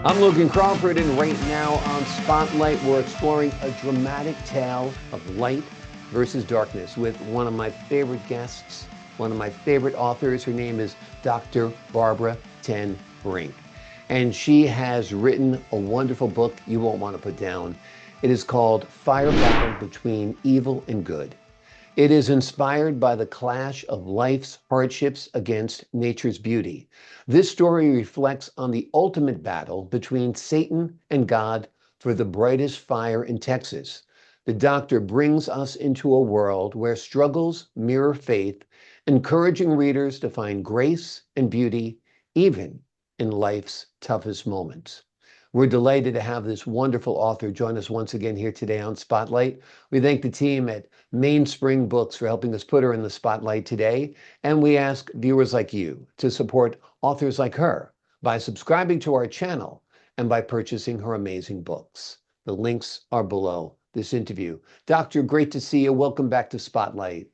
I'm Logan Crawford, and right now on Spotlight, we're exploring a dramatic tale of light versus darkness with one of my favorite guests, one of my favorite authors. Her name is Dr. Barbara Ten Brink, and she has written a wonderful book you won't want to put down. It is called Fire Battle Between Evil and Good. It is inspired by the clash of life's hardships against nature's beauty. This story reflects on the ultimate battle between Satan and God for the brightest fire in Texas. The doctor brings us into a world where struggles mirror faith, encouraging readers to find grace and beauty even in life's toughest moments. We're delighted to have this wonderful author join us once again here today on Spotlight. We thank the team at Mainspring Books for helping us put her in the spotlight today. And we ask viewers like you to support authors like her by subscribing to our channel and by purchasing her amazing books. The links are below this interview. Doctor, great to see you. Welcome back to Spotlight.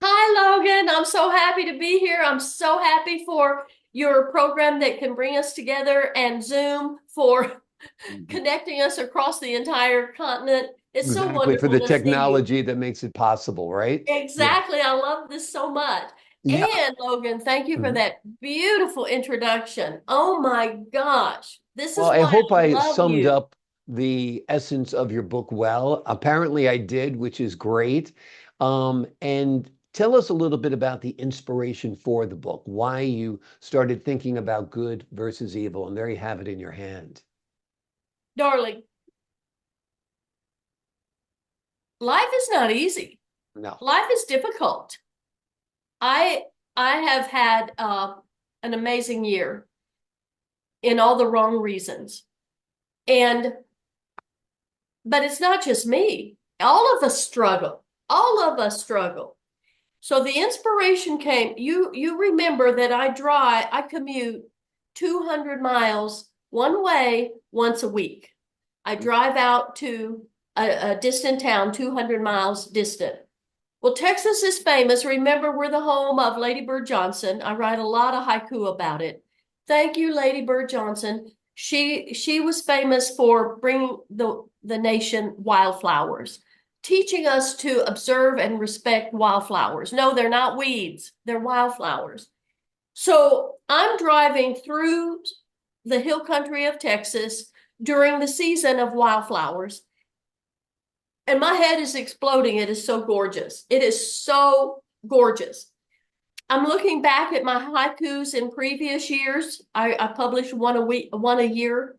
Hi, Logan. I'm so happy to be here. I'm so happy for your program that can bring us together and Zoom for connecting us across the entire continent. It's so Exactly, for wonderful the to see you. technology that makes it possible, right? Yeah. Exactly. I love this so much. Yeah. And Logan, thank you for Mhm. that beautiful introduction. Oh my gosh. This Well, is I why hope I I love summed you. up the essence of your book well. Apparently, I did, which is great. And tell us a little bit about the inspiration for the book, why you started thinking about good versus evil, and there you have it in your hand. Darling, life is not easy. No. Life is difficult. I I have had an amazing year in all the wrong reasons. And but it's not just me. All of us struggle. All of us struggle. So the inspiration came. You remember that I commute 200 miles one way once a week. I drive out to a distant town, 200 miles distant. Well, Texas is famous. Remember, we're the home of Lady Bird Johnson. I write a lot of haiku about it. Thank you, Lady Bird Johnson. She was famous for bringing the nation wildflowers, teaching us to observe and respect wildflowers. No, they're not weeds, they're wildflowers. So I'm driving through the hill country of Texas during the season of wildflowers, and my head is exploding. It is so gorgeous. It is so gorgeous. I'm looking back at my haikus in previous years. I published one a week, one a year,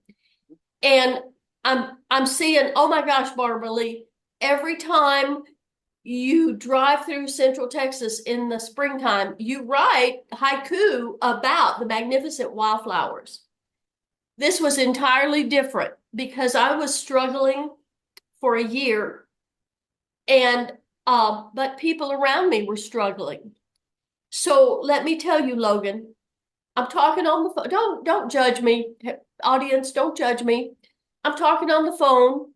and I'm seeing, oh my gosh, Barbara Lee, every time you drive through Central Texas in the springtime, you write haiku about the magnificent wildflowers. This was entirely different because I was struggling for a year, and but people around me were struggling. So let me tell you, Logan, I'm talking on the phone. Don't judge me, audience. Don't judge me. I'm talking on the phone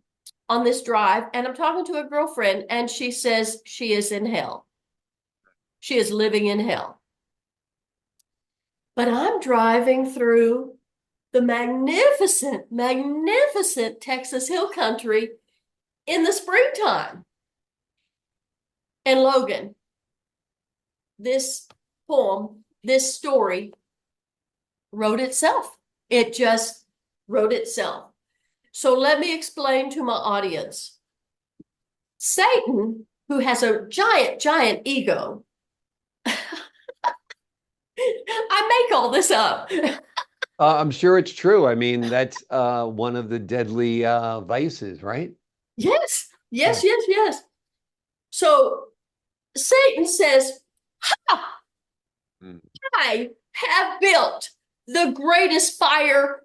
on this drive, and I'm talking to a girlfriend, and she says she is in hell. She is living in hell. But I'm driving through the magnificent, magnificent Texas Hill Country in the springtime. And Logan, this poem, this story wrote itself. It just wrote itself. So let me explain to my audience. Satan, who has a giant, giant ego, I make all this up. I'm sure it's true. I mean, that's one of the deadly vices, right? Yes, Yeah. yes, yes, yes. So Satan says, ha, Mm. I have built the greatest fire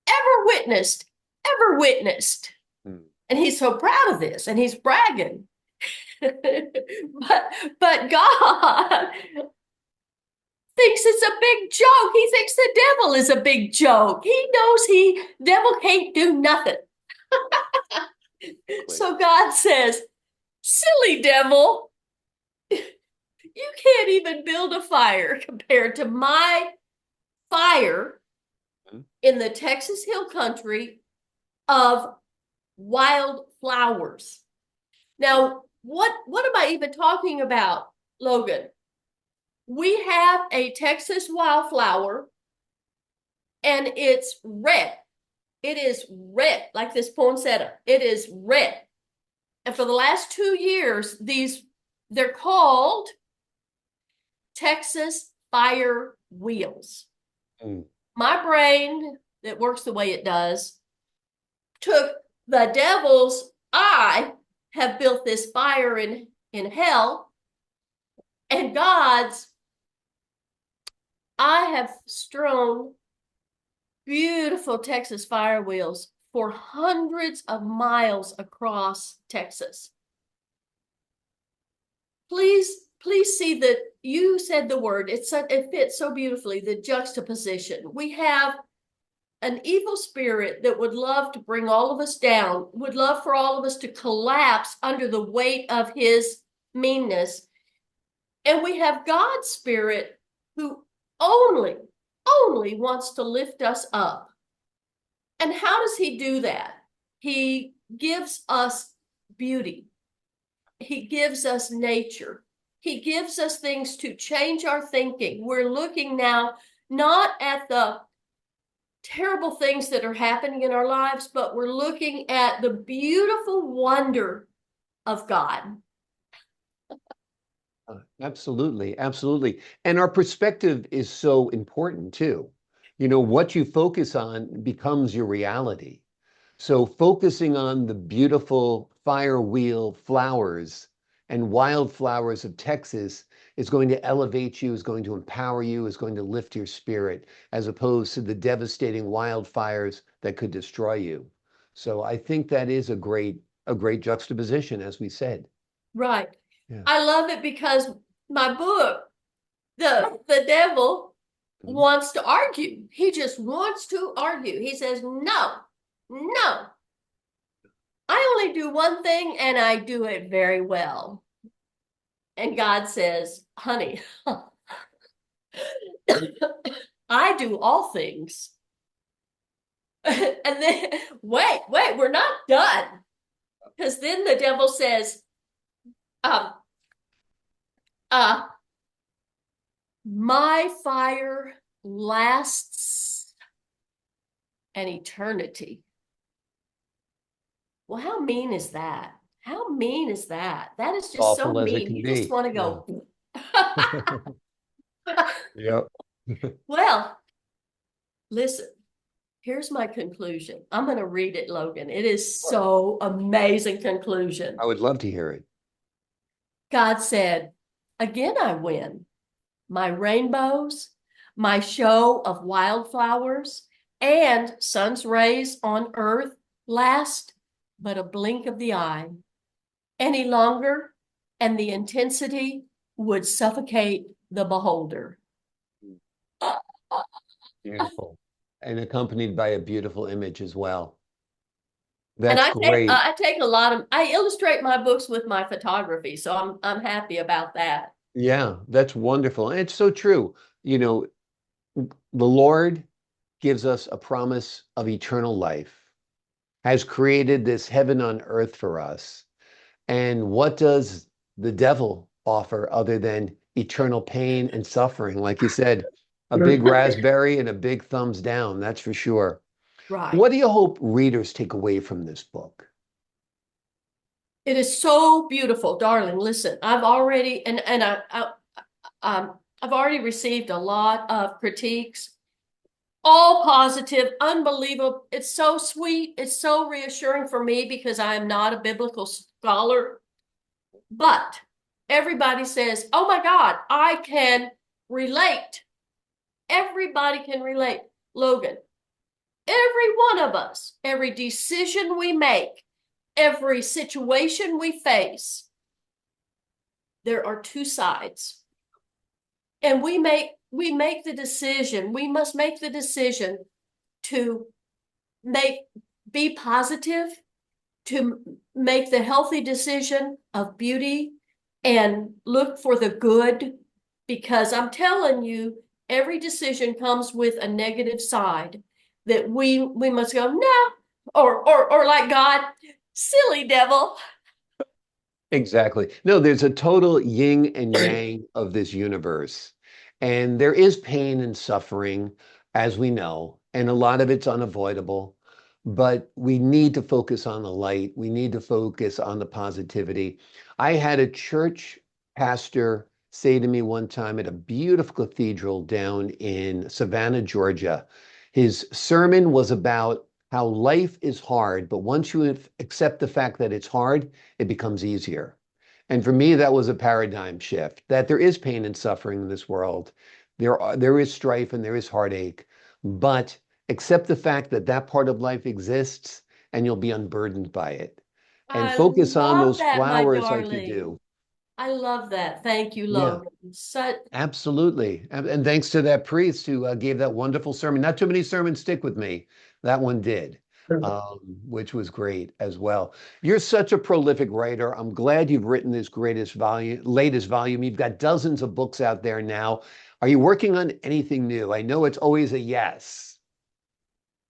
ever witnessed, ever witnessed. Mm. And he's so proud of this and he's bragging. but God thinks it's a big joke. He thinks the devil is a big joke. He knows devil can't do nothing. So God says, silly devil, you can't even build a fire compared to my fire in the Texas Hill Country of wildflowers. Now, what am I even talking about, Logan? We have a Texas wildflower, and it's red. It is red, like this poinsettia. It is red. And for the last 2 years, they're called Texas fire wheels. Mm. My brain, that works the way it does, took the devil's I have built this fire in hell, and God's I have strewn beautiful Texas fire wheels for hundreds of miles across Texas. Please see that you said the word. It fits so beautifully, the juxtaposition. We have an evil spirit that would love to bring all of us down, would love for all of us to collapse under the weight of his meanness. And we have God's spirit who only wants to lift us up. And how does he do that? He gives us beauty. He gives us nature. He gives us things to change our thinking. We're looking now not at the terrible things that are happening in our lives, but we're looking at the beautiful wonder of God. Absolutely, absolutely. And our perspective is so important too. You know, what you focus on becomes your reality. So focusing on the beautiful firewheel flowers and wildflowers of Texas is going to elevate you, is going to empower you, is going to lift your spirit, as opposed to the devastating wildfires that could destroy you. So I think that is a great juxtaposition, as we said. Right. Yeah. I love it because my book, the devil Mhm. wants to argue. He just wants to argue. He says, no, no. I only do one thing and I do it very well. And God says, honey, I do all things. And then, wait, we're not done. Because then the devil says, um, uh, my fire lasts an eternity. Well, how mean is that? How mean is that? That is just so Awful as it mean. can You just be. want to Yeah. go. Yep. Well, listen, here's my conclusion. I'm going to read it, Logan. It is so amazing conclusion. I would love to hear it. God said, again, I win. My rainbows, my show of wildflowers, and sun's rays on earth last but a blink of the eye. Any longer, and the intensity would suffocate the beholder. Beautiful. And accompanied by a beautiful image as well. And That's great. I take a lot of I illustrate my books with my photography, so I'm happy about that. Yeah, that's wonderful. And it's so true. You know, the Lord gives us a promise of eternal life, has created this heaven on earth for us. And what does the devil offer other than eternal pain and suffering? Like you said, a big raspberry and a big thumbs down, that's for sure. Right. What do you hope readers take away from this book? It is so beautiful, darling. Listen, I've already I've already received a lot of critiques, all positive, unbelievable. It's so sweet. It's so reassuring for me because I am not a biblical scholar. But everybody says, oh my God, I can relate. Everybody can relate. Logan, every one of us, every decision we make, every situation we face, there are two sides. And we make the decision, we must make the decision to be positive, to make the healthy decision of beauty and look for the good, because I'm telling you, every decision comes with a negative side. that we must go, no, or like God, silly devil. Exactly. No, there's a total yin and yang of this universe. And there is pain and suffering, as we know, and a lot of it's unavoidable. But we need to focus on the light. We need to focus on the positivity. I had a church pastor say to me one time at a beautiful cathedral down in Savannah, Georgia. His sermon was about how life is hard, but once you accept the fact that it's hard, it becomes easier. And for me, that was a paradigm shift, that there is pain and suffering in this world. There is strife and there is heartache, but accept the fact that that part of life exists and you'll be unburdened by it. And I focus on love those that, my flowers like you darling. do. I love that. Thank you, Yeah. Logan. Such Absolutely. And thanks to that priest who gave that wonderful sermon. Not too many sermons stick with me. That one did, which was great as well. You're such a prolific writer. I'm glad you've written this latest volume. You've got dozens of books out there now. Are you working on anything new? I know it's always a yes.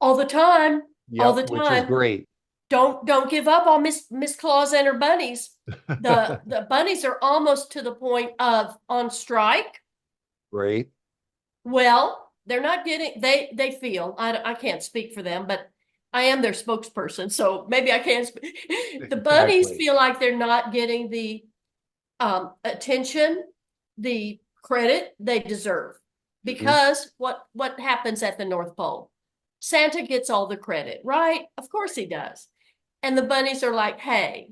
all the time, all Yep, the which is time. great. Don't give up on Miss Claus and her bunnies. The bunnies are almost to the point of on strike. Great. Well, they're not getting they feel I can't speak for them, but I am their spokesperson, so maybe I can speak. The bunnies Exactly. feel like they're not getting the attention, the credit they deserve. Mhm. Because what happens at the North Pole? Santa gets all the credit, right? Of course he does. And the bunnies are like, hey,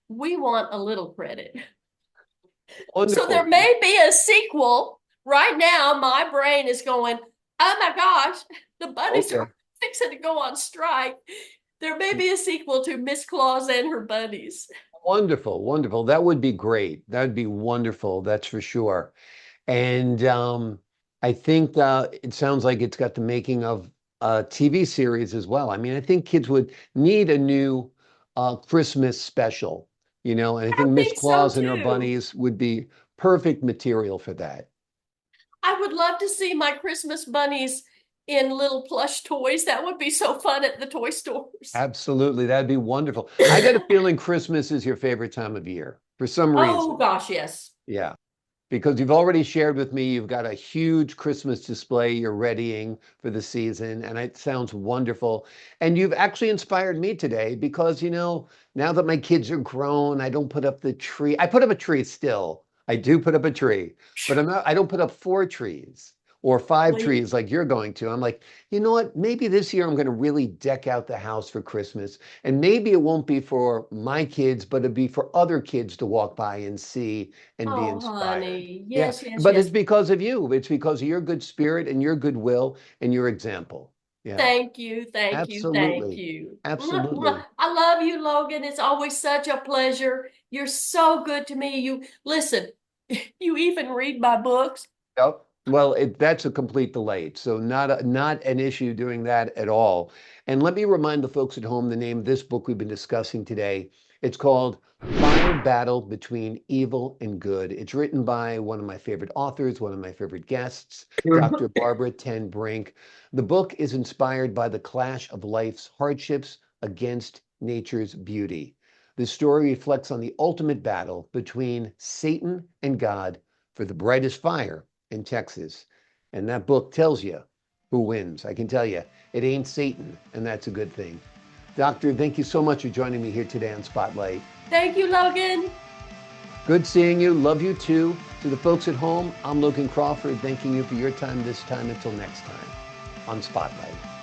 we want a little credit. So there Wonderful. may be a sequel. Right now, my brain is going, oh my gosh, the bunnies Okay. are fixing to go on strike. There may be a sequel to Miss Claus and her bunnies. Wonderful, wonderful. That would be great. That would be wonderful. That's for sure. And I think it sounds like it's got the making of a TV series as well. I mean, I think kids would need a new Christmas special, and I I think Miss think so Claus and her too. bunnies would be perfect material for that. I would love to see my Christmas bunnies in little plush toys. That would be so fun at the toy stores. Absolutely. That'd be wonderful. I got a feeling Christmas is your favorite time of year for some Oh reason. gosh, yes. Yeah. Because you've already shared with me, you've got a huge Christmas display you're readying for the season, and it sounds wonderful. And you've actually inspired me today because, now that my kids are grown, I don't put up the tree. I put up a tree still. I do put up a tree, but I don't put up 4 trees or 5 trees like you're going to. I'm like, you know what? Maybe this year I'm going to really deck out the house for Christmas. And maybe it won't be for my kids, but it'll be for other kids to walk by and see and be Oh, inspired. honey. Yeah, Yes, yes, but it's yes. because of you. It's because of your good spirit and your goodwill and your example. Yeah, Thank you, thank you, thank absolutely. you. Mwah, mwah. Absolutely. I love you, Logan. It's always such a pleasure. You're so good to me. You listen, you even read my books. Yep. Well, that's a complete delight. So not an issue doing that at all. And let me remind the folks at home the name of this book we've been discussing today. It's called Final Battle Between Evil and Good. It's written by one of my favorite authors, one of my favorite guests, Dr. Barbara Ten Brink. The book is inspired by the clash of life's hardships against nature's beauty. The story reflects on the ultimate battle between Satan and God for the brightest fire in Texas. And that book tells you who wins. I can tell you, it ain't Satan, and that's a good thing. Doctor, thank you so much for joining me here today on Spotlight. Thank you, Logan. Good seeing you. Love you too. To the folks at home, I'm Logan Crawford, thanking you for your time this time. Until next time on Spotlight.